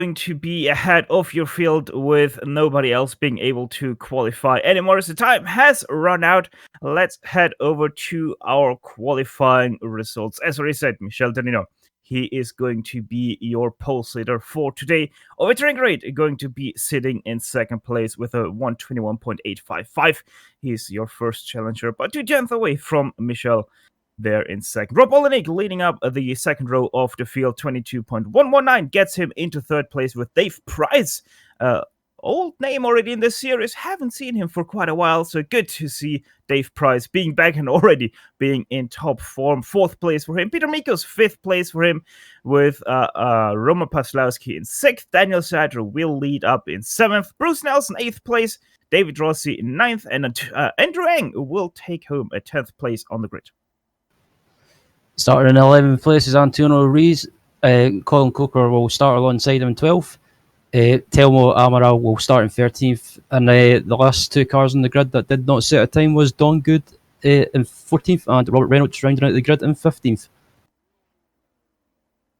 going to be ahead of your field with nobody else being able to qualify anymore as the time has run out. Let's head over to our qualifying results. As already said, Michel Danino, he is going to be your pulse leader for today. Overturning rate going to be sitting in second place with a 121.855. He's your first challenger, but 2 tenths away from Michel there in second. Rob Olenek leading up the second row of the field, 22.119, gets him into third place with Dave Price. Old name already in this series. Haven't seen him for quite a while, so good to see Dave Price being back and already being in top form. Fourth place for him. Peter Mikos, fifth place for him, with Roman Paslowski in sixth. Daniel Sadler will lead up in seventh. Bruce Nelson, eighth place. David Rossi in ninth. And Andrew Eng will take home a 10th place on the grid. Starting in 11th place is Antonio Ruiz. Colin Coker will start alongside him in 12th. Telmo Amaral will start in 13th. And the last two cars on the grid that did not set a time was Don Good in 14th and Robert Reynolds rounding out the grid in 15th.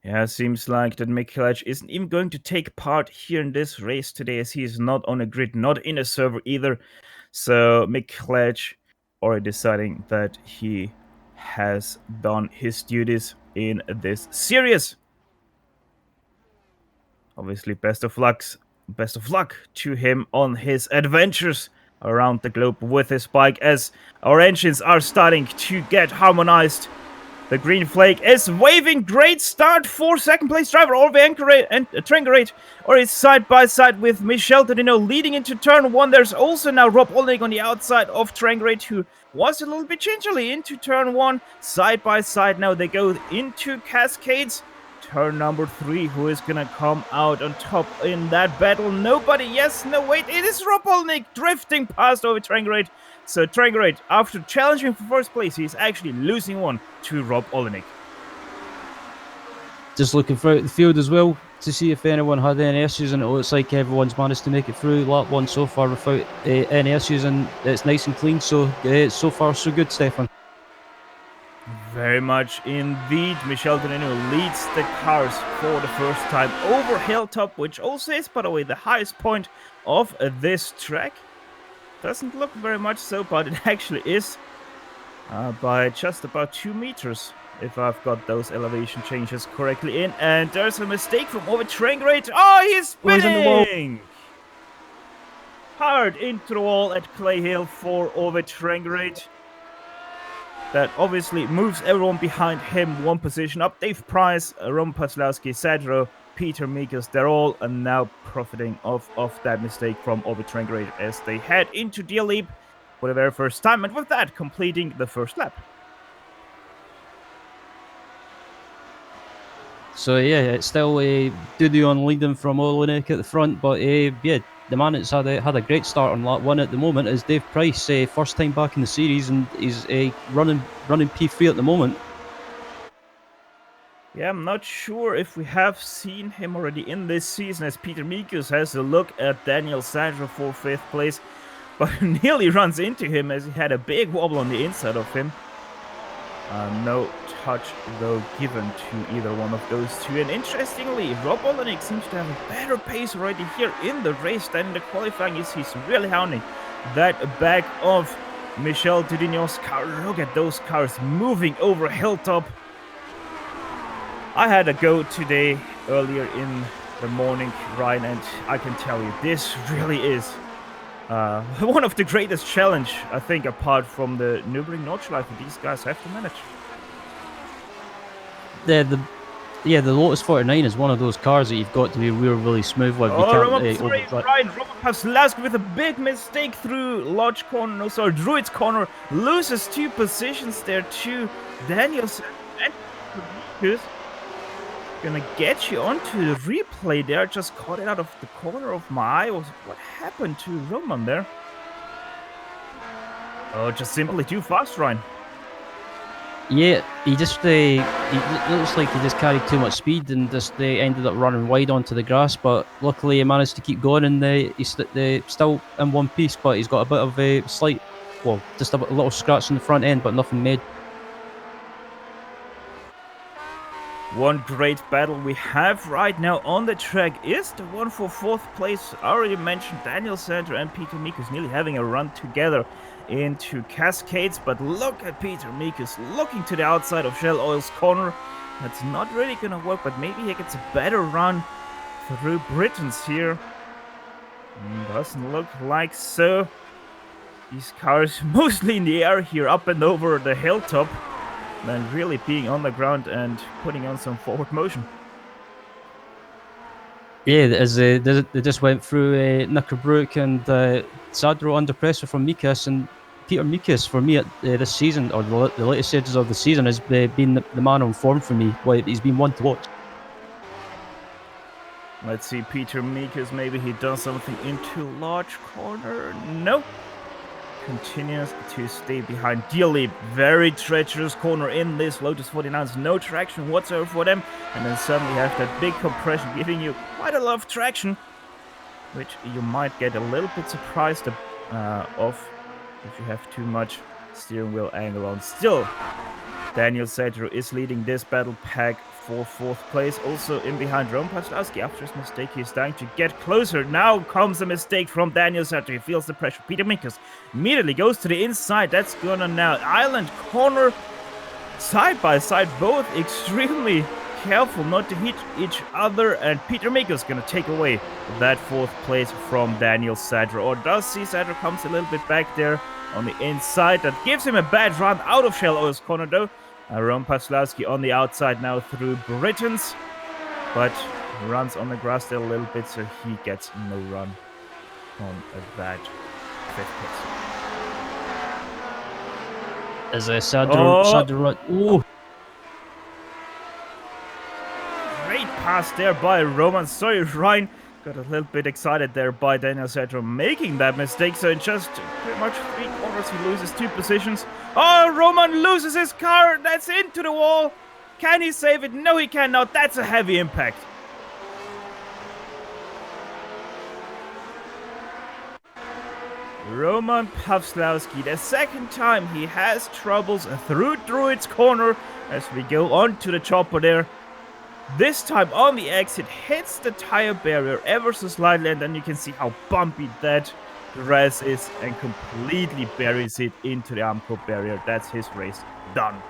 Yeah, seems like that Mick Clutch isn't even going to take part here in this race today, as he is not on a grid, not in a server either. So Mick Clutch already deciding that he has done his duties in this series. Obviously, best of luck to him on his adventures around the globe with his bike, as our engines are starting to get harmonized. The green flag is waving. Great start for second place driver Orve Trengerate, or is side by side with Michel Tadino leading into turn one. There's also now Rob Olnig on the outside of Trengerate, who was a little bit gingerly into turn one. Side by side now they go into Cascades. Turn number 3, who is gonna come out on top in that battle? Nobody. Yes, no, wait, it is Rob Olnig drifting past over Trengerate. So Trengerate, after challenging for first place, he's actually losing one to Rob Olenek. Just looking throughout the field as well to see if anyone had any issues, and it looks like everyone's managed to make it through lap 1 so far without any issues, and it's nice and clean. So so far so good, Stefan. Very much indeed. Michel Danino leads the cars for the first time over Hilltop, which also is, by the way, the highest point of this track. Doesn't look very much so, but it actually is by just about 2 meters, if I've got those elevation changes correctly in. And there's a mistake from Ovid Trengerate. Oh, he's spinning! Hard into the wall at Clay Hill for Ovid Trengerate. That obviously moves everyone behind him 1 position up. Dave Price, Roman Paslowski, Sadro, Peter Mikos, they're all now profiting of that mistake from Ovid Trengerate as they head into the leap for the very first time, and with that completing the first lap. So yeah, it's still Dudion leading from Olenek at the front, but yeah, the man that's had a great start on lap 1 at the moment is Dave Price, first time back in the series, and he's running P3 at the moment. Yeah, I'm not sure if we have seen him already in this season, as Peter Mikos has a look at Daniel Sandra for 5th place, but nearly runs into him as he had a big wobble on the inside of him. No touch, though, given to either one of those two. And interestingly, Rob Olenek seems to have a better pace already here in the race than in the qualifying. He's really hounding that back of Michel Dudinho's car. Look at those cars moving over Hilltop. I had a go today earlier in the morning, Ryan, and I can tell you, this really is one of the greatest challenge, I think, apart from the Nürburgring Nordschleife these guys have to manage. The Lotus 49 is one of those cars that you've got to be really smooth with. Ryan Paslowski with a big mistake through Druid's corner, loses 2 positions there to Daniels. Gonna get you onto the replay there. Just caught it out of the corner of my eye. What happened to Roman there? Oh, just simply too fast, Ryan. Yeah, he just it looks like he just carried too much speed and just ended up running wide onto the grass. But luckily, he managed to keep going, and he's still in one piece. But he's got a bit of a slight, just a little scratch on the front end, but nothing made. One great battle we have right now on the track is the one for 4th place. I already mentioned Daniel Sandro and Peter Mikus nearly having a run together into Cascades, but look at Peter Mikus looking to the outside of Shell Oil's corner. That's not really gonna work, but maybe he gets a better run through Britons here. Doesn't look like so. These cars mostly in the air here, up and over the hilltop, than really being on the ground and putting on some forward motion. Yeah, as they just went through Knickerbrook and Sadro under pressure from Mikas, and Peter Mikas for me at this season, or the latest stages of the season, has been the man on form for me. Well, he's been one to watch. Let's see, Peter Mikas, maybe he does something into large corner. Nope. Continues to stay behind. Dearly, very treacherous corner in this Lotus 49s. No traction whatsoever for them. And then suddenly you have that big compression giving you quite a lot of traction, which you might get a little bit surprised of if you have too much steering wheel angle on. Still, Daniel Sadro is leading this battle pack for 4th place. Also in behind Rome Pawlowski. After his mistake, he's starting to get closer. Now comes a mistake from Daniel Sadro. He feels the pressure. Peter Mikus immediately goes to the inside. That's gonna now island corner side by side. Both extremely careful not to hit each other. And Peter Mikus gonna take away that 4th place from Daniel Sadro. Or does see Sadro comes a little bit back there on the inside. That gives him a bad run out of Shell Oil's corner though. Ron Pawlowski on the outside now through Britons, but runs on the grass there a little bit, so he gets no run on that 5th place. As Sadro run. Ooh. Great pass there by Roman. Sorry, Ryan. Got a little bit excited there by Daniel Sadro making that mistake. So in just pretty much 3 corners, he loses 2 positions. Oh, Roman loses his car. That's into the wall. Can he save it? No, he cannot. That's a heavy impact. Roman Pawlowski, the 2nd time he has troubles through Druid's corner as we go on to the chopper there. This time on the exit, hits the tire barrier ever so slightly, and then you can see how bumpy that grass is and completely buries it into the Armco barrier. That's his race done.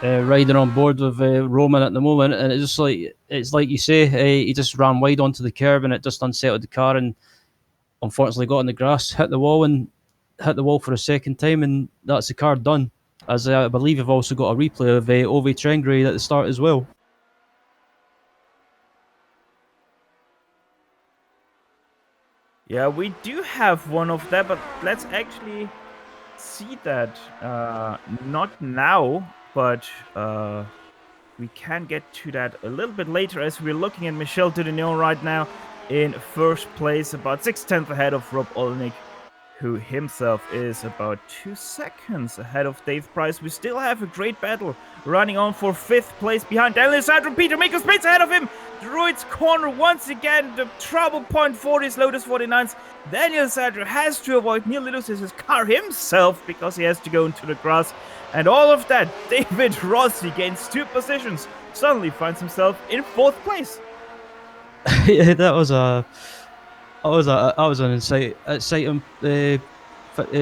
Riding on board with Roman at the moment, and it's like you say, he just ran wide onto the curb and it just unsettled the car, and unfortunately got on the grass, hit the wall for a 2nd time, and that's the car done. As I believe we've also got a replay of Ove Trengri at the start as well. Yeah, we do have one of that, but let's actually see that. Not now, but we can get to that a little bit later as we're looking at Michel Dudignon right now in 1st place, about 6/10 ahead of Rob Olnick, who himself is about 2 seconds ahead of Dave Price. We still have a great battle running on for 5th place behind Daniel Sadro. Peter Mikus spins ahead of him. Druid's corner once again, the trouble point for these Lotus 49s. Daniel Sadro has to avoid, nearly loses his car himself because he has to go into the grass. And all of that, David Rossi gains 2 positions, suddenly finds himself in 4th place. Yeah, that was an exciting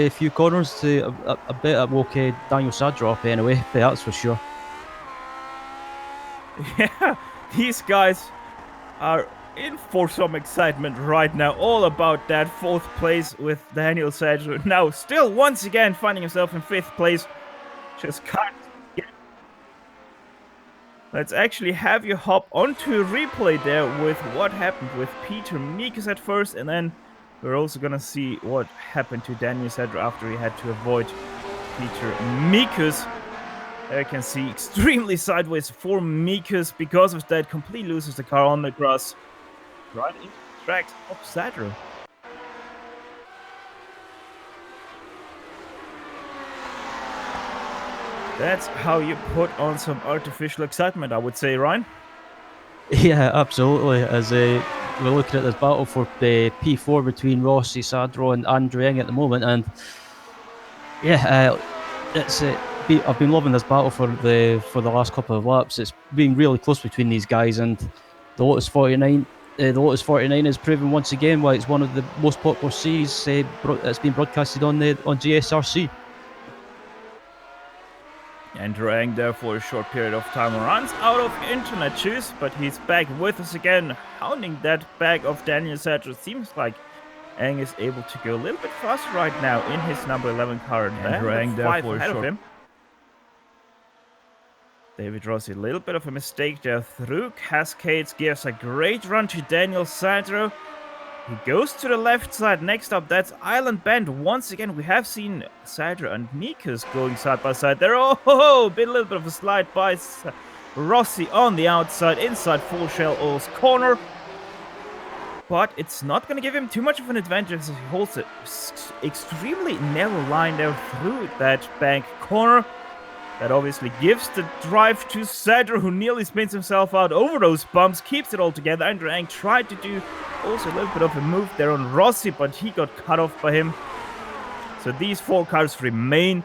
few corners to a bit that woke Daniel Sadro up anyway, that's for sure. Yeah, these guys are in for some excitement right now, all about that 4th place with Daniel Sadro. Now still once again finding himself in 5th place. Just can't get. Let's actually have you hop onto a replay there with what happened with Peter Mikus at first, and then we're also gonna see what happened to Daniel Sadro after he had to avoid Peter Mikus. There you can see extremely sideways for Mikus. Because of that, completely loses the car on the grass right into the tracks of Sadro. That's how you put on some artificial excitement, I would say, Ryan. Yeah, absolutely. As we're looking at this battle for the P4 between Rossi, Sadro, and Andrew Eng at the moment, and yeah, I've been loving this battle for the last couple of laps. It's been really close between these guys, and the Lotus 49. The Lotus 49 has proven once again why it's one of the most popular series that's been broadcasted on GSRC. And Rang there for a short period of time runs out of internet juice, but he's back with us again, hounding that back of Daniel Sadler. Seems like Ang is able to go a little bit faster right now in his number 11 car. And Rang there for a short. Of him. David Rossi, a little bit of a mistake there through Cascades, gives a great run to Daniel Sadler. He goes to the left side. Next up, that's Island Bend. Once again, we have seen Sadler and Mikas going side by side there. Oh, a little bit of a slide by Rossi on the outside, inside full shell O's corner. But it's not going to give him too much of an advantage as he holds an extremely narrow line there through that bank corner. That obviously gives the drive to Sadler, who nearly spins himself out over those bumps, keeps it all together. And Rang tried to do also a little bit of a move there on Rossi, but he got cut off by him. So these 4 cars remain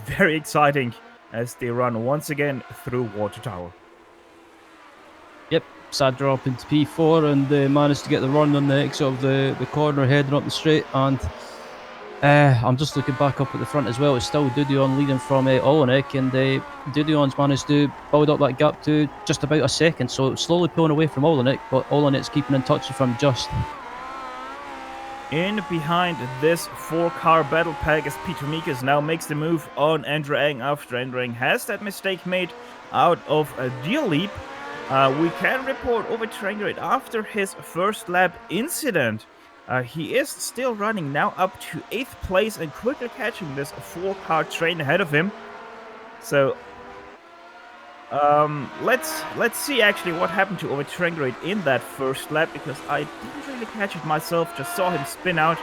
very exciting as they run once again through Water Tower. Yep, Sadler up into P4 and managed to get the run on the exit of the corner heading up the straight. And I'm just looking back up at the front as well. It's still Dudion leading from Olenek, and Dudion's managed to build up that gap to just about a second. So slowly pulling away from Olenek, but Olenek's keeping in touch with him just. In behind this 4-car battle pack as Peter Mikas now makes the move on Andrew Ang after Andrew Ang has that mistake made out of a deal leap. We can report over Triangulate after his first lap incident. He is still running now up to 8th place and quickly catching this 4-car train ahead of him. So let's see actually what happened to over Triangulate in that first lap, because I didn't really catch it myself, just saw him spin out.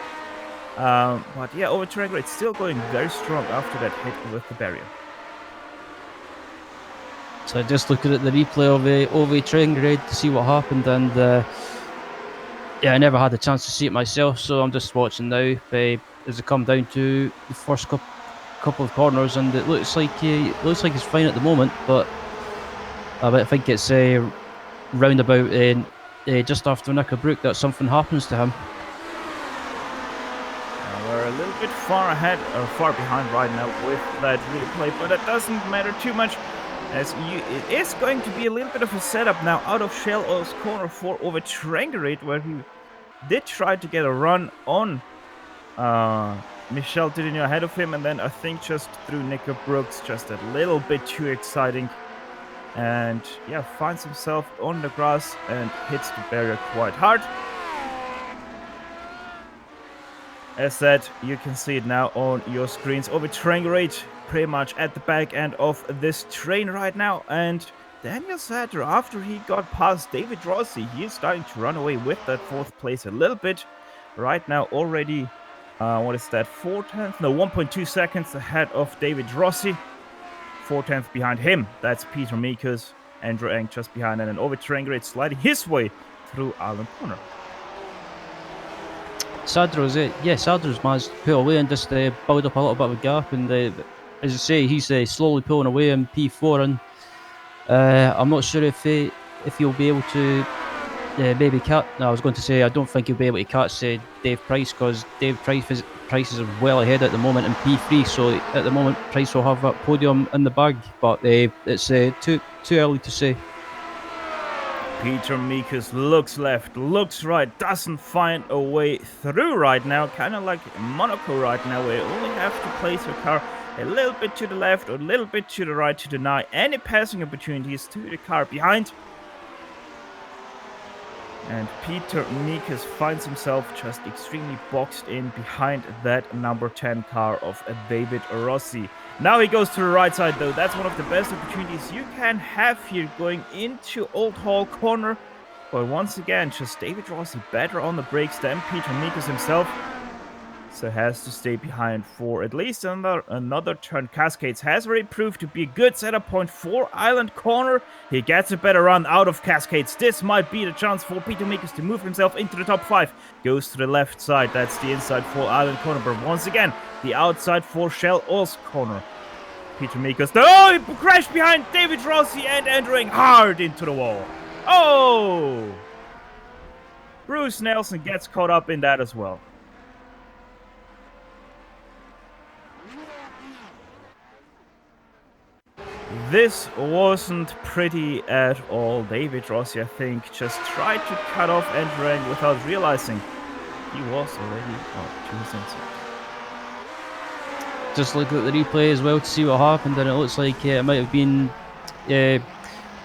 But yeah, over Triangulate still going very strong after that hit with the barrier. So just looking at the replay of Ove Triangulate to see what happened, and yeah, I never had a chance to see it myself, so I'm just watching now as it come down to the first couple of corners, and it looks like he's fine at the moment, but I think it's round about just after Knickerbrook that something happens to him. We're a little bit far ahead, or far behind right now with that replay, but it doesn't matter too much, as it is going to be a little bit of a setup now out of Shell O's corner for over Triangulate, where he did try to get a run on Michel Didino ahead of him, and then I think just through Nico Brooks, just a little bit too exciting. And yeah, finds himself on the grass and hits the barrier quite hard. As said, you can see it now on your screens. Over Triangulate pretty much at the back end of this train right now, and Daniel Sadler, after he got past David Rossi, he is starting to run away with that 4th place a little bit. Right now already, what is that, 4/10? No, 1.2 seconds ahead of David Rossi. 4/10 behind him, that's Peter Mikas, Andrew Ang just behind, and then over Triangulate sliding his way through Island Corner. Sadler's managed to pull away and just build up a little bit of a gap, and as I say, he's slowly pulling away in P4, and I'm not sure if he'll be able to maybe catch. No, I was going to say I don't think he'll be able to catch Dave Price, because Dave Price is well ahead at the moment in P3, so at the moment Price will have that podium in the bag, but it's too early to say. Peter Mikas looks left, looks right, doesn't find a way through right now, kind of like Monaco right now, where you only have to place your car a little bit to the left or a little bit to the right to deny any passing opportunities to the car behind. And Peter Mikas finds himself just extremely boxed in behind that number 10 car of David Rossi. Now he goes to the right side though. That's one of the best opportunities you can have here going into Old Hall Corner. But once again, just David Rossi better on the brakes than Peter Mikas himself. So has to stay behind for at least another turn. Cascades has already proved to be a good setup point for Island Corner. He gets a better run out of Cascades. This might be the chance for Peter Mikas to move himself into the top 5. Goes to the left side. That's the inside for Island Corner. But once again, the outside for Shell O's Corner. Peter Mikos. Oh, he crashed behind David Rossi and entering hard into the wall. Oh! Bruce Nelson gets caught up in that as well. This wasn't pretty at all. David Rossi, I think, just tried to cut off entering without realizing he was already up to his inside. Just look at the replay as well to see what happened, and it looks like it might have been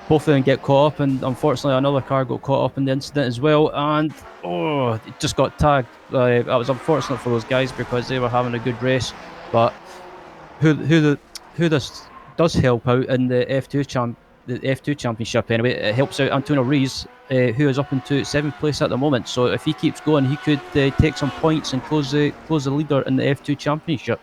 both of them get caught up, and unfortunately another car got caught up in the incident as well, and it just got tagged. That was unfortunate for those guys because they were having a good race, but who this does help out in the F2 championship anyway. It helps out Antonio Rees, who is up into 7th place at the moment. So if he keeps going, he could take some points and close the leader in the F2 championship.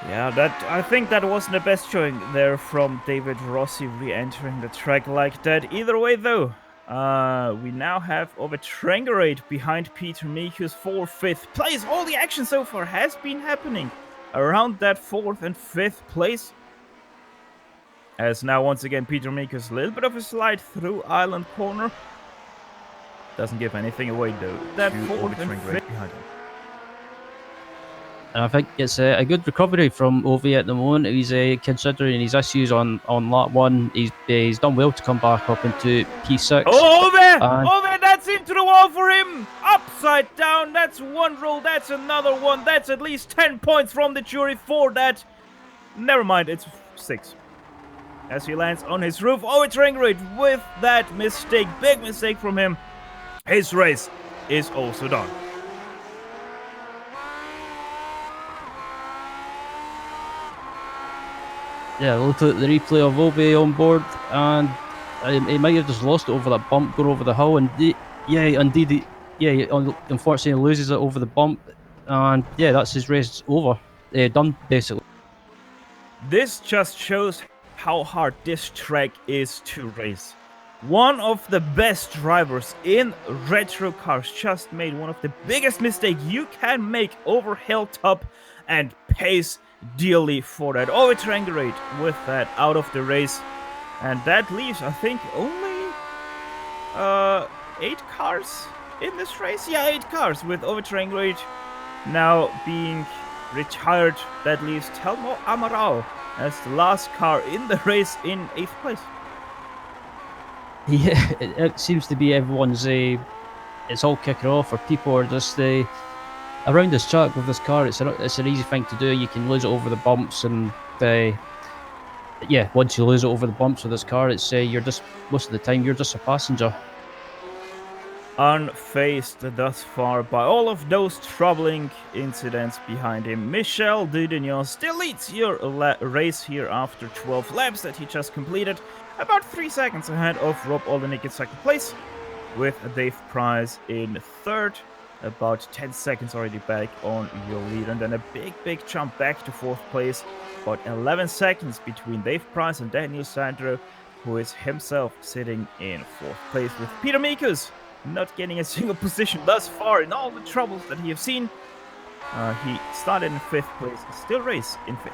Yeah, I think that wasn't the best showing there from David Rossi re-entering the track like that. Either way, though, we now have Oulton behind Peter Mikus for 5th place. All the action so far has been happening around that 4th and 5th place. As now, once again, Peter Mikus, a little bit of a slide through Island Corner. Doesn't give anything away, though. That 4th and 5th behind him. And I think it's a good recovery from Ovi at the moment. He's considering his issues on lap 1. He's done well to come back up into P6. Oh, Ovi, that's into the wall for him. Upside down. That's one roll. That's another one. That's at least 10 points from the jury for that. Never mind, it's 6. As he lands on his roof. Oh, it's Oulton with that mistake. Big mistake from him. His race is also done. Yeah, look at the replay of Obi on board, and he might have just lost it over that bump going over the hill, and indeed, unfortunately loses it over the bump, and yeah, that's his race over, done basically. This just shows how hard this track is to race. One of the best drivers in retro cars just made one of the biggest mistakes you can make over hilltop and pays dearly for that. Oh, it's Oulton with that out of the race, and that leaves, I think, only 8 cars in this race. Yeah, 8 cars with Oulton now being retired. That leaves Telmo Amaral as the last car in the race in 8th place. Yeah, it seems to be everyone's it's all kicking off, or people are just around this track with this car. It's an easy thing to do. You can lose it over the bumps, and once you lose it over the bumps with this car, it's you're just, most of the time, you're just a passenger. Unfazed thus far by all of those troubling incidents behind him, Michel Dudignon still leads your race here after 12 laps that he just completed, about 3 seconds ahead of Rob Olenek in 2nd place, with Dave Prix in 3rd. About 10 seconds already back on your lead, and then a big jump back to 4th place. About 11 seconds between Dave Prix and Daniel Sandro, who is himself sitting in 4th place, with Peter Mikus not getting a single position thus far in all the troubles that he has seen. He started in 5th place, still race in 5th.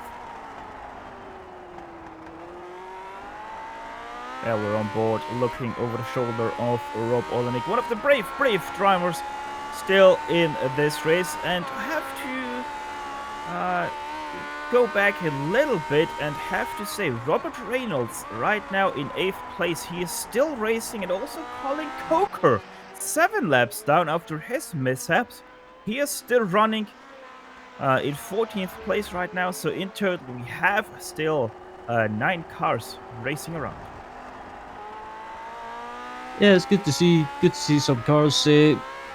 Yeah, we're on board, looking over the shoulder of Rob Olenek, one of the brave drivers still in this race. And I have to go back a little bit and have to say Robert Reynolds right now in 8th place. He is still racing, and also Colin Coker 7 laps down after his mishaps. He is still running in 14th place right now. So in total we have still 9 cars racing around. Yeah, it's good to see some cars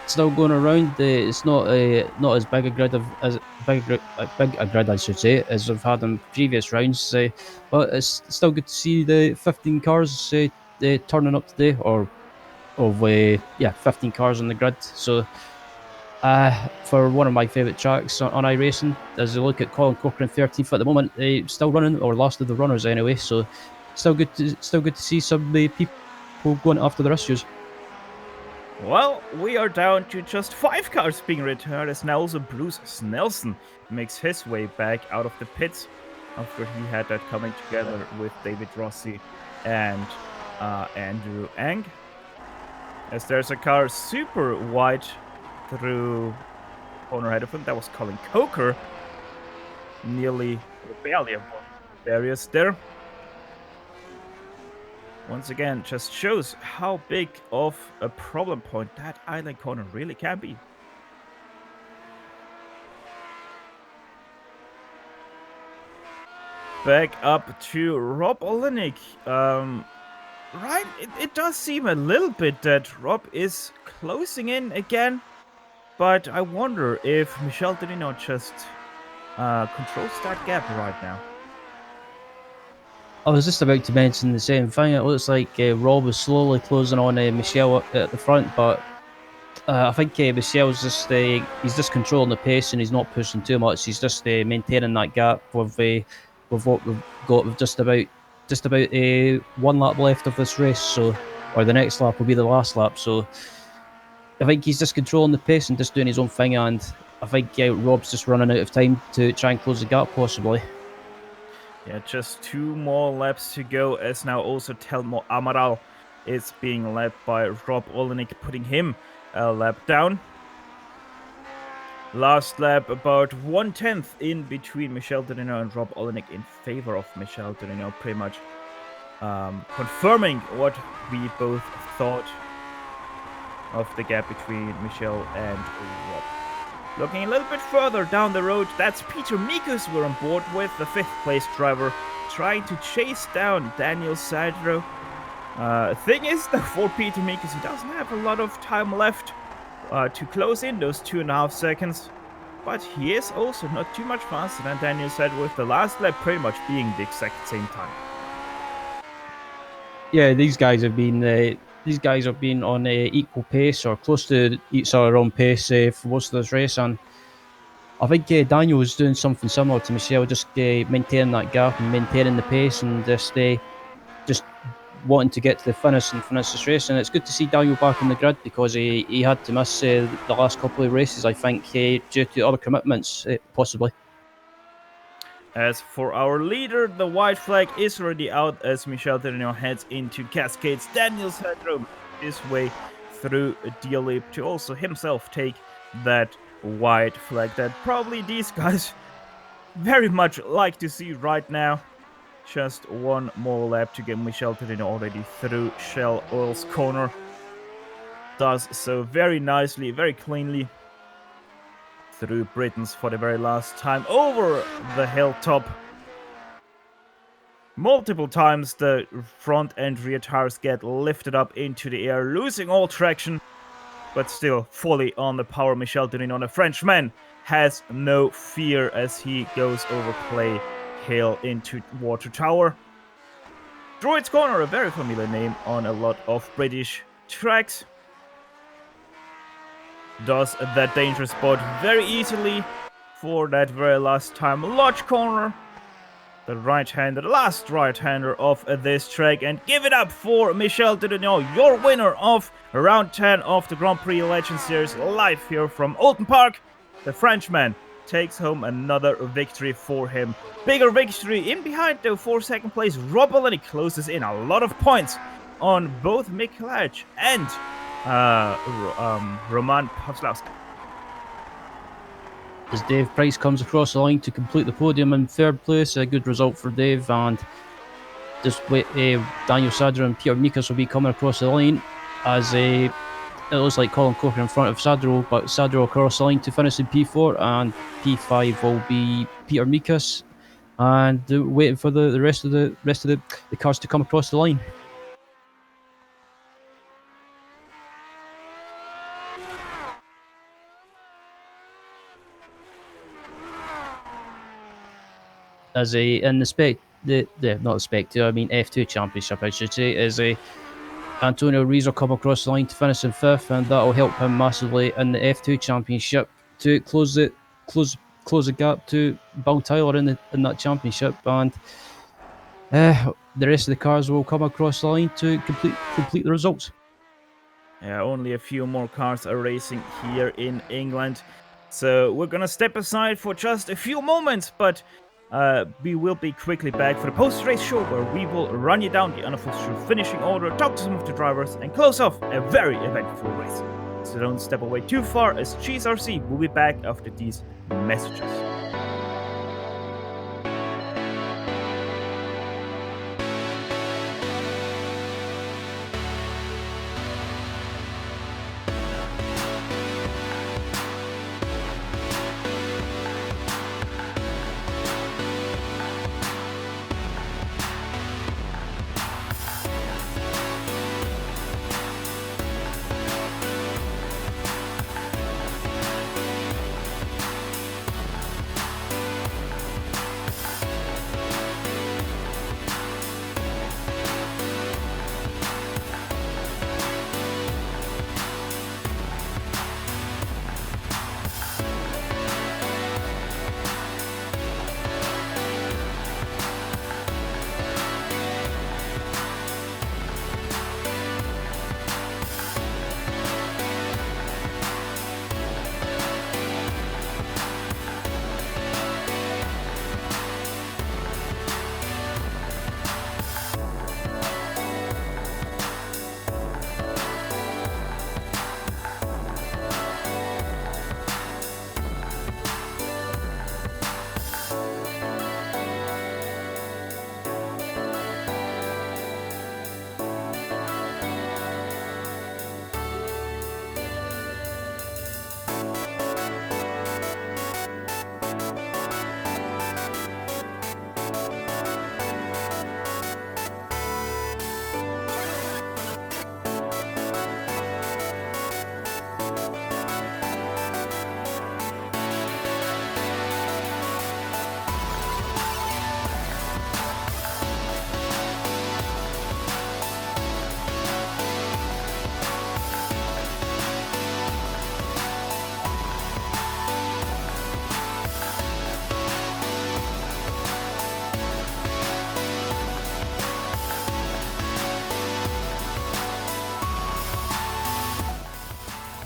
still going around. It's not as big a grid as I should say, as I've had in previous rounds. But it's still good to see the 15 cars turning up today, or 15 cars on the grid. So for one of my favourite tracks on iRacing, as you look at Colin Cochran 13th at the moment, still running, or last of the runners anyway. So still good to see some people going after their issues. Well, we are down to just 5 cars being retired as now also Bruce Snelson makes his way back out of the pits after he had that coming together with David Rossi and Andrew Ang. As there's a car super wide through corner ahead of him, that was Colin Coker. Nearly barely avoided barriers there. Once again, just shows how big of a problem point that island corner really can be. Back up to Rob Olenek. Right, it does seem a little bit that Rob is closing in again, but I wonder if Michel Delino just controls that gap right now. I was just about to mention the same thing. It looks like Rob is slowly closing on Michelle at the front, but I think Michel's just he's just controlling the pace and he's not pushing too much. He's just maintaining that gap with what we've got with just about 1 lap left of this race. So, or the next lap will be the last lap. So, I think he's just controlling the pace and just doing his own thing. And I think Rob's just running out of time to try and close the gap, possibly. Yeah, just 2 more laps to go as now also Telmo Amaral is being led by Rob Olenek, putting him a lap down. Last lap about 1/10 in between Michel Delino and Rob Olenek in favor of Michel Delino, pretty much confirming what we both thought of the gap between Michel and Rob. Looking a little bit further down the road, that's Peter Mikus we're on board with, the 5th place driver, trying to chase down Daniel Sadro. Thing is, though, for Peter Mikus, he doesn't have a lot of time left to close in those 2.5 seconds, but he is also not too much faster than Daniel Sadro, with the last lap pretty much being the exact same time. Yeah, these guys have been on equal pace or close to each other on pace for most of this race, and I think Daniel was doing something similar to Michel, just maintaining that gap and maintaining the pace and just wanting to get to the finish and finish this race. And it's good to see Daniel back in the grid because he had to miss the last couple of races, I think, due to other commitments, possibly. As for our leader, the white flag is already out as Michel Delino heads into Cascades. Daniel Sadro his way through Dialip to also himself take that white flag that probably these guys very much like to see right now. Just 1 more lap to get Michel Delino already through Shell Oil's corner. Does so very nicely, very cleanly. Through Britons for the very last time over the hilltop. Multiple times the front and rear tires get lifted up into the air, losing all traction, but still fully on the power. Michel Delino, the Frenchman, has no fear as he goes over Clay Hill into Water Tower. Droid's Corner, a very familiar name on a lot of British tracks. Does that dangerous spot very easily for that very last time. Lodge Corner, the last right-hander of this track, and give it up for Michel Delino, your winner of round 10 of the Grand Prix Legends Series, live here from Oulton Park. The Frenchman takes home another victory for him. Bigger victory in behind, though, for 2nd place. Rob Olenek closes in a lot of points on both Mikulaj and Roman Pawlowski. As Dave Price comes across the line to complete the podium in 3rd place, a good result for Dave. And just Daniel Sadro and Peter Mikus will be coming across the line as it looks like Colin Coker in front of Sadro, but Sadro across the line to finish in P4, and P5 will be Peter Mikus, and waiting for the rest of the cars to come across the line. As in the F2 Championship, I should say, is Antonio Rees will come across the line to finish in 5th, and that will help him massively in the F2 Championship to close the gap to Bill Tyler in that championship, and the rest of the cars will come across the line to complete the results. Yeah, only a few more cars are racing here in England. So we're gonna step aside for just a few moments, but we will be quickly back for the post-race show where we will run you down the unofficial finishing order, talk to some of the drivers, and close off a very eventful race. So don't step away too far, as Cheese RC will be back after these messages.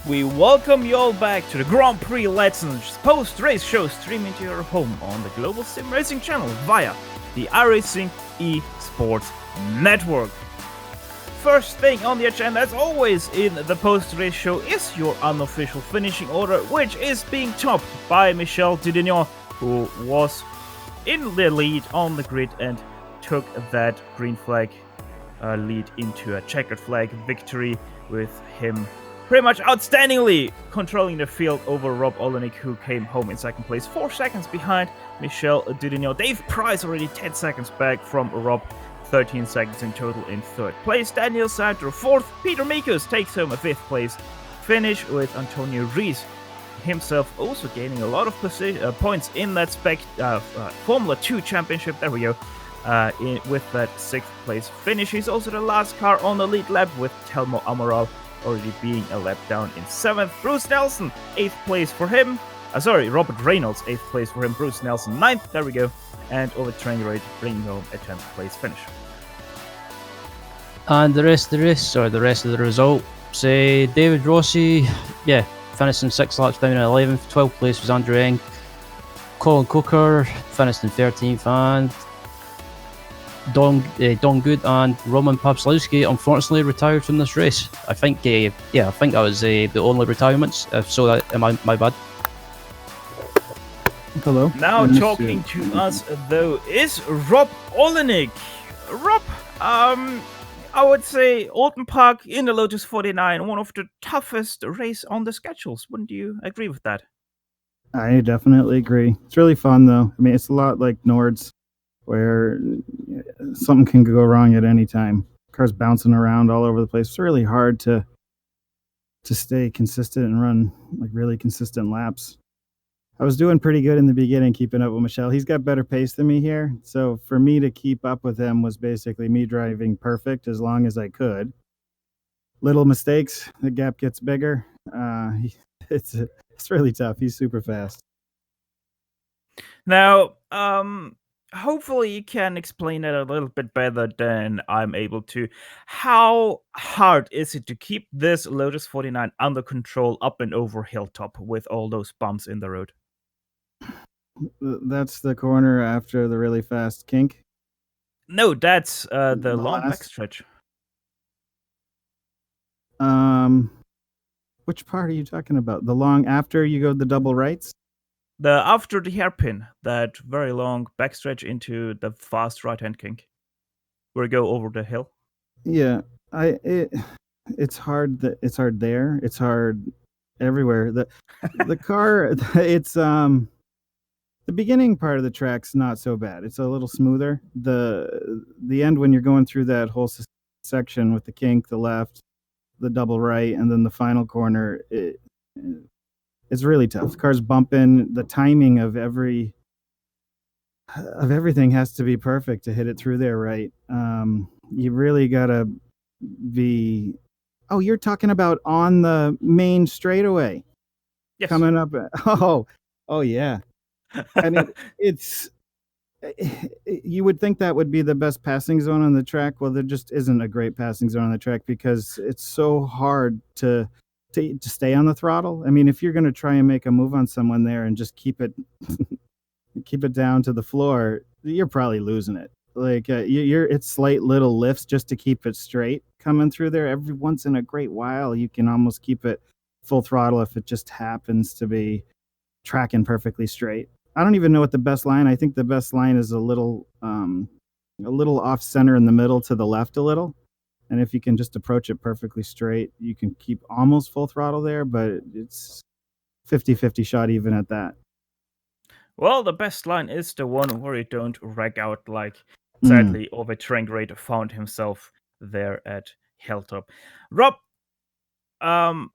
We welcome you all back to the Grand Prix Legends post-race show streaming to your home on the Global SimRacing Channel via the iRacing eSports Network. First thing on the agenda, as always in the post-race show, is your unofficial finishing order, which is being topped by Michel Dudignon, who was in the lead on the grid and took that green flag lead into a checkered flag victory, with him pretty much outstandingly controlling the field over Rob Olenek, who came home in second place, 4 seconds behind Michel Dudignon. Dave Prix already 10 seconds back from Rob, 13 seconds in total in third place. Daniel Sandro fourth. Peter Mikos takes home a fifth place finish, with Antonio Rees himself also gaining a lot of points in that Formula 2 championship. There we go. With that sixth place finish. He's also the last car on the lead lap, with Telmo Amaral already being a lap down in 7th. Bruce Nelson, 8th place for him. Robert Reynolds, 8th place for him. Bruce Nelson, 9th. There we go. And over train rate, bringing home a 10th place finish. And the rest of the race, or the rest of the result, say David Rossi, finished in 6 laps down in 11th. 12th place was Andrew Eng. Colin Cooker finished in 13th, and Don Good and Roman Papslowski unfortunately retired from this race. I think that was the only retirements. So my bad. Hello. Now talking to us though is Rob Olenek. Rob, I would say Oulton Park in the Lotus 49, one of the toughest race on the schedules. Wouldn't you agree with that? I definitely agree. It's really fun though. I mean, it's a lot like Nord's, where something can go wrong at any time. Cars bouncing around all over the place. It's really hard to stay consistent and run like really consistent laps. I was doing pretty good in the beginning, keeping up with Michel. He's got better pace than me here. So for me to keep up with him was basically me driving perfect as long as I could. Little mistakes, the gap gets bigger. It's really tough. He's super fast. Now, hopefully you can explain it a little bit better than I'm able to. How hard is it to keep this Lotus 49 under control up and over Hilltop with all those bumps in the road? That's the corner after the really fast kink. No, that's the The long last. backstretch. Which part are you talking about? The long after you go the double rights? The after the hairpin, that very long backstretch into the fast right hand kink, where you go over the hill. Yeah, it's hard. It's hard there. It's hard everywhere. The car. It's the beginning part of the track's not so bad. It's a little smoother. The end when you're going through that whole section with the kink, the left, the double right, and then the final corner. It's really tough. The car's bumping. The timing of everything has to be perfect to hit it through there right. You really gotta be. Oh, you're talking about on the main straightaway Yes. coming up. Oh yeah, and it's. You would think that would be the best passing zone on the track. Well, there just isn't a great passing zone on the track because it's so hard to stay on the throttle. I mean, if you're going to try and make a move on someone there and just keep it down to the floor, you're probably losing it. Like it's slight little lifts just to keep it straight coming through there. Every once in a great while, you can almost keep it full throttle if it just happens to be tracking perfectly straight. I don't even know what the best line. I think the best line is a little off center in the middle to the left a little. And if you can just approach it perfectly straight, you can keep almost full throttle there, but it's 50-50 shot even at that. Well, the best line is the one where you don't rag out like sadly Ove Trengreid found himself there at Hilltop. Rob,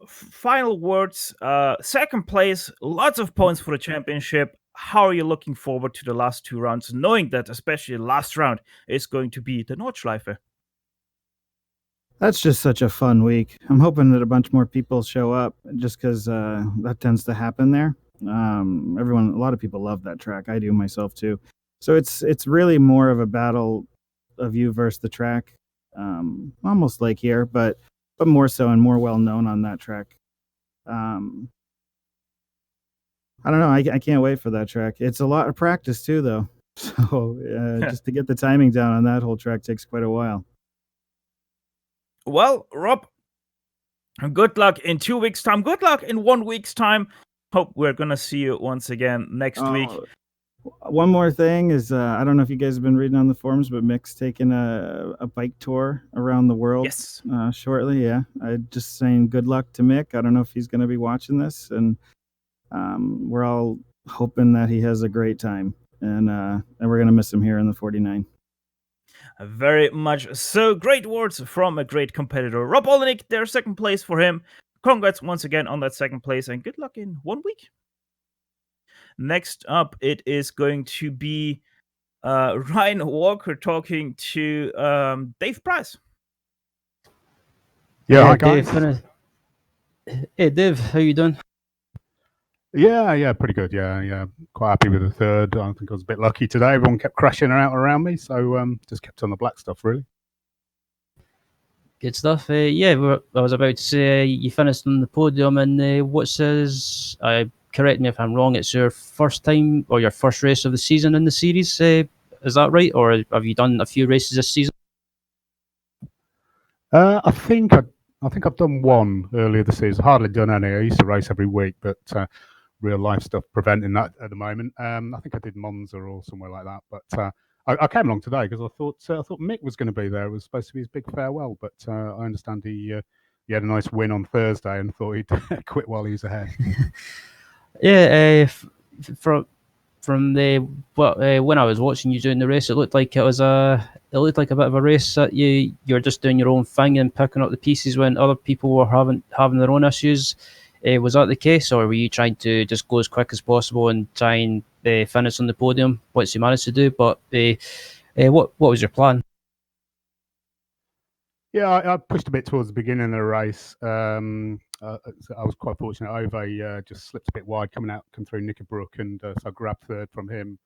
final words. Second place, lots of points for the championship. How are you looking forward to the last two rounds, knowing that especially the last round is going to be the Nordschleife? That's just such a fun week. I'm hoping that a bunch more people show up just because that tends to happen there. A lot of people love that track. I do myself too. So it's really more of a battle of you versus the track, almost like here, but more so and more well known on that track. I don't know. I can't wait for that track. It's a lot of practice too, though. So just to get the timing down on that whole track takes quite a while. Well, Rob, good luck in 2 weeks' time. Good luck in 1 week's time. Hope we're gonna see you once again next week. One more thing is, I don't know if you guys have been reading on the forums, but Mick's taking a bike tour around the world. Yes. Shortly. Yeah, I just saying good luck to Mick. I don't know if he's going to be watching this, and we're all hoping that he has a great time, and we're going to miss him here in the 49. Very much so. Great words from a great competitor. Rob Olenek, there's second place for him. Congrats once again on that second place, and good luck in 1 week. Next up, it is going to be Ryan Walker talking to Dave Price. Yeah, hi guys. Dave, hey Dave, how you doing? Yeah, pretty good. Yeah, quite happy with the third. I think I was a bit lucky today. Everyone kept crashing out around me, so just kept on the black stuff really. Good stuff. I was about to say you finished on the podium, and what says? Correct me if I'm wrong. It's your first time or your first race of the season in the series. Is that right, or have you done a few races this season? I think I've done one earlier this season. Hardly done any. I used to race every week, but real life stuff preventing that at the moment. I think I did Monza or somewhere like that, but I came along today because I thought Mick was going to be there. It was supposed to be his big farewell, but I understand he had a nice win on Thursday and thought he'd quit while he was ahead. Yeah, from the when I was watching you doing the race, it looked like a bit of a race that you're just doing your own thing and picking up the pieces when other people were having their own issues. Was that the case, or were you trying to just go as quick as possible and try and finish on the podium, which you managed to do? But what was your plan? Yeah, I pushed a bit towards the beginning of the race. I was quite fortunate. Ove just slipped a bit wide, come through Knickerbrook, and so I grabbed third from him.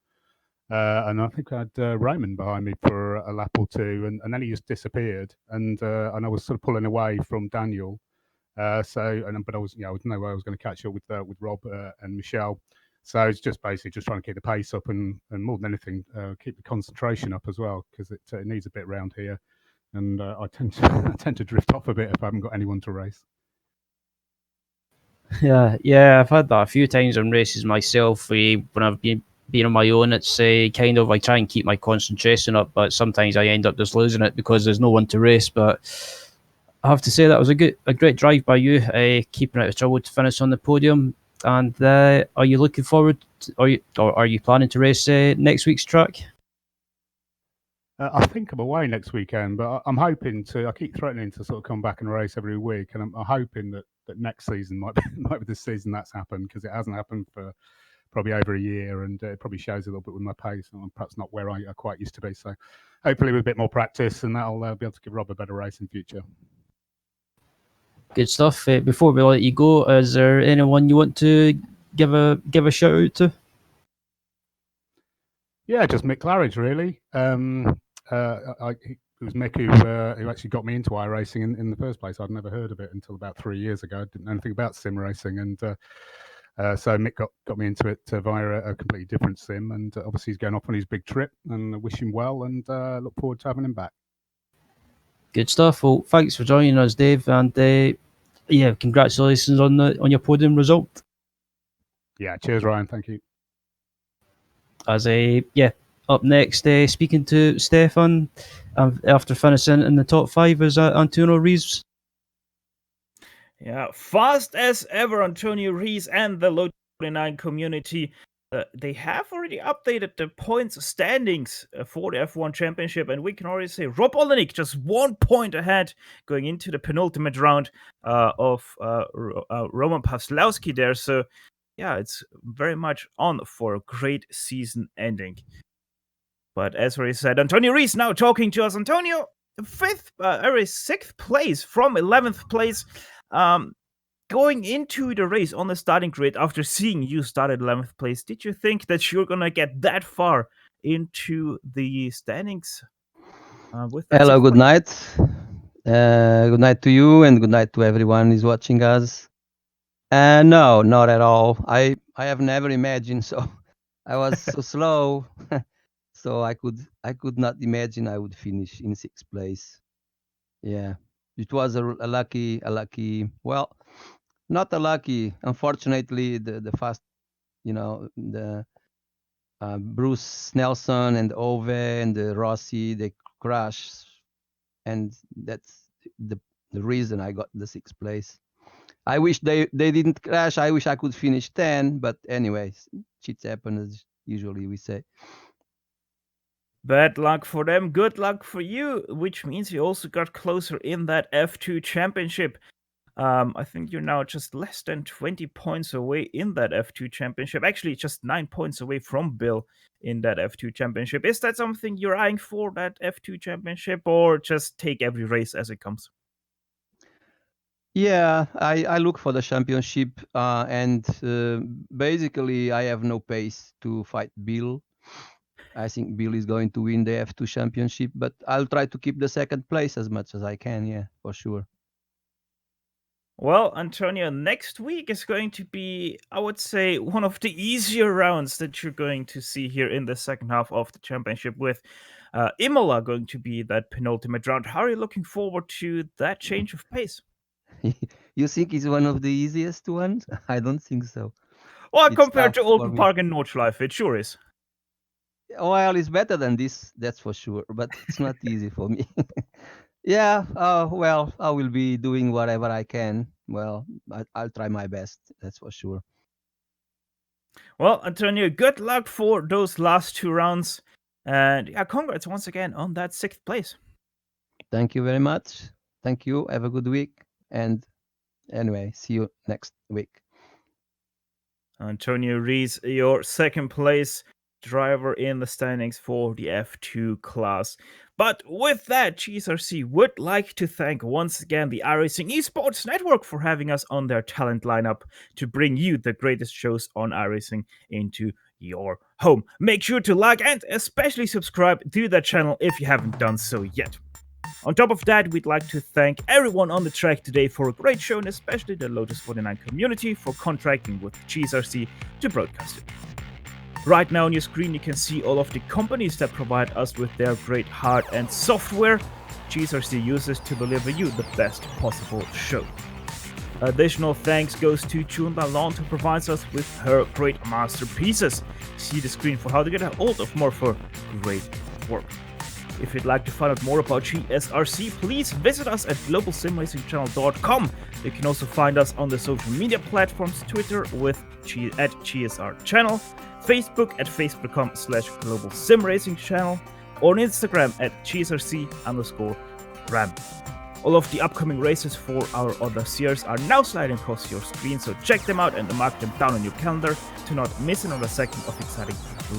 And I think I had Raymond behind me for a lap or two, and then he just disappeared, and I was sort of pulling away from Daniel. But I was, I was no way I was going to catch up with Rob and Michelle. So it's just basically just trying to keep the pace up and more than anything, keep the concentration up as well, because it needs a bit round here, and I tend to I tend to drift off a bit if I haven't got anyone to race. Yeah, I've had that a few times in races myself. When I've been on my own, it's kind of I try and keep my concentration up, but sometimes I end up just losing it because there's no one to race. But I have to say that was a great drive by you, keeping out of trouble to finish on the podium. And are you looking forward? Are you planning to race next week's track? I think I'm away next weekend, but I'm hoping to. I keep threatening to sort of come back and race every week, and I'm hoping that next season might be might be the season that's happened, because it hasn't happened for probably over a year, and it probably shows a little bit with my pace. I'm perhaps not where I quite used to be. So hopefully with a bit more practice, and that'll be able to give Rob a better race in future. Good stuff. Before we let you go, is there anyone you want to give a shout out to? Yeah, just Mick Claridge, really. It was Mick who actually got me into iRacing in the first place. I'd never heard of it until about 3 years ago. I didn't know anything about sim racing, and so Mick got me into it via a completely different sim, and obviously he's going off on his big trip, and I wish him well, and look forward to having him back. Good stuff. Well, thanks for joining us, Dave, and yeah, congratulations on your podium result. Yeah, cheers, Ryan. Thank you. Up next, speaking to Stefan, after finishing in the top 5 is Antonio Rees. Yeah, fast as ever, Antonio Rees and the Low 29 community. They have already updated the points standings for the F1 Championship, and we can already say Rob Olenek just 1 point ahead going into the penultimate round of Roman Paslowski there. So, yeah, it's very much on for a great season ending. But as already said, Antonio Rees now talking to us. Antonio, sixth place from 11th place. Going into the race on the starting grid after seeing you start at 11th place, did you think that you're going to get that far into the standings? Hello, good night. Good night to you, and good night to everyone who's watching us. No, not at all. I have never imagined, so I was so slow, so I could not imagine I would finish in 6th place. Yeah, it was a lucky. Well, not a lucky. Unfortunately, the fast, the Bruce Nelson and Ove and the Rossi, they crashed, and that's the reason I got the 6th place. I wish they didn't crash. I wish I could finish 10, but anyways, shit happen, as usually we say. Bad luck for them, good luck for you, which means you also got closer in that F2 championship. I think you're now just less than 20 points away in that F2 championship. Actually, just 9 points away from Bill in that F2 championship. Is that something you're eyeing for, that F2 championship, or just take every race as it comes? Yeah, I look for the championship, and basically I have no pace to fight Bill. I think Bill is going to win the F2 championship, but I'll try to keep the 2nd place as much as I can, yeah, for sure. Well, Antonio, next week is going to be, I would say, one of the easier rounds that you're going to see here in the second half of the championship, with Imola going to be that penultimate round. How are you looking forward to that change of pace? You think it's one of the easiest ones? I don't think so. Well, It's compared to tough for Oulton me. Park and Nordschleife, it sure is. Well, it's better than this, that's for sure, but it's not easy for me. Yeah, well, I will be doing whatever I can. Well, I'll try my best, that's for sure. Well, Antonio, good luck for those last 2 rounds. And yeah, congrats once again on that 6th place. Thank you very much. Thank you. Have a good week. And anyway, see you next week. Antonio Rees, your 2nd place driver in the standings for the F2 class. But with that, GSRC would like to thank once again the iRacing Esports Network for having us on their talent lineup to bring you the greatest shows on iRacing into your home. Make sure to like and especially subscribe to that channel if you haven't done so yet. On top of that, we'd like to thank everyone on the track today for a great show, and especially the Lotus 49 community for contracting with GSRC to broadcast it. Right now on your screen you can see all of the companies that provide us with their great hard and software GSRC uses to deliver you the best possible show. Additional thanks goes to June Lalonde, who provides us with her great masterpieces. See the screen for how to get a hold of more of her great work. If you'd like to find out more about GSRC, please visit us at globalsimracingchannel.com. You can also find us on the social media platforms, Twitter at GSR Channel, Facebook at facebook.com/globalsimracingchannel, or on Instagram at GSRC_RAM. All of the upcoming races for our other series are now sliding across your screen, so check them out and mark them down on your calendar to not miss another second of exciting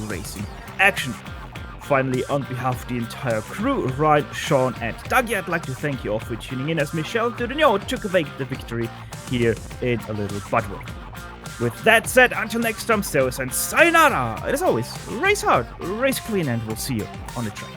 racing action. Finally, on behalf of the entire crew, Ryan, Sean, and Dougie, I'd like to thank you all for tuning in as Michelle Dudignon took away the victory here in a little Butterworth. With that said, until next time, stay and sayonara! And as always, race hard, race clean, and we'll see you on the track.